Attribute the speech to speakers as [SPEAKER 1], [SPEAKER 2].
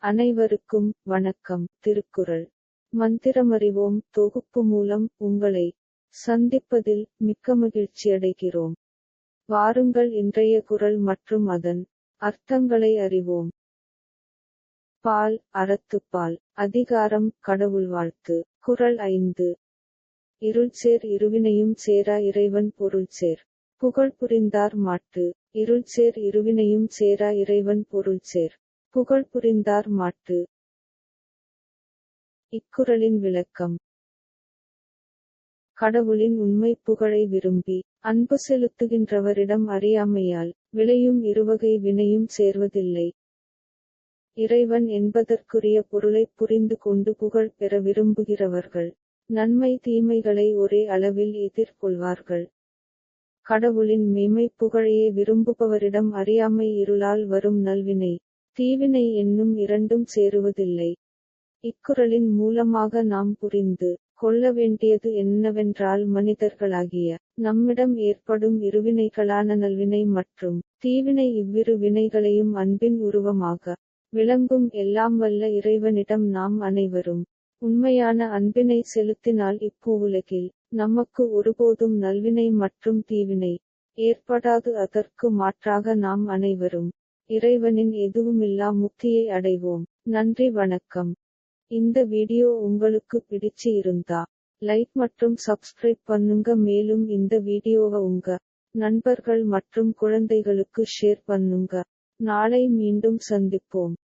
[SPEAKER 1] அனைவருக்கும் வணக்கம். திருக்குறள் மந்திரமறிவோம் தொகுப்பு மூலம் உங்களை சந்திப்பதில் மிக்க மகிழ்ச்சியடைகிறோம். வாருங்கள் இன்றைய குறள் மற்றும் அதன் அர்த்தங்களை அறிவோம். பால் அறத்துப்பால். அதிகாரம் கடவுள் வாழ்த்து. குறள் 5. இருள்சேர் இருவினையும் சேரா இறைவன் பொருள்சேர். புகழ் புரிந்தார் மாட்டு. இருள்சேர் இருவினையும் சேரா இறைவன் பொருள்சேர். புகழ் புரிந்தார் மாட்டு. இக்குறளின் விளக்கம். கடவுளின் உண்மை புகழை விரும்பி அன்பு செலுத்துகின்றவரிடம் அறியாமையால் விளையும் இருவகை வினையும் சேர்வதில்லை. இறைவன் என்பதற்குரிய பொருளைப் புரிந்து கொண்டு புகழ் பெற விரும்புகிறவர்கள் நன்மை தீமைகளை ஒரே அளவில் எதிர்கொள்வார்கள். கடவுளின் மெய்மை புகழையே விரும்புபவரிடம் அறியாமை இருளால் வரும் நல்வினை தீவினை என்னும் இரண்டும் சேருவதில்லை. இக்குறளின் மூலமாக நாம் புரிந்து கொள்ள வேண்டியது என்னவென்றால், மனிதர்களாகிய நம்மிடம் ஏற்படும் இருவினைகளான நல்வினை மற்றும் தீவினை, இவ்விரு வினைகளையும் அன்பின் உருவமாக விளங்கும் எல்லாம் வல்ல இறைவனிடம் நாம் அனைவரும் உண்மையான அன்பினை செலுத்தினால் இப்பூவுலகில் நமக்கு ஒருபோதும் நல்வினை மற்றும் தீவினை ஏற்படாது. அதற்கு மாற்றாக நாம் அனைவரும் இறைவனின் எதுவுமில்லா முக்தியை அடைவோம். நன்றி, வணக்கம். இந்த வீடியோ உங்களுக்கு பிடிச்சு இருந்தா லைக் மற்றும் சப்ஸ்கிரைப் பண்ணுங்க. மேலும் இந்த வீடியோவை உங்க நண்பர்கள் மற்றும் குழந்தைகளுக்கு ஷேர் பண்ணுங்க. நாளை மீண்டும் சந்திப்போம்.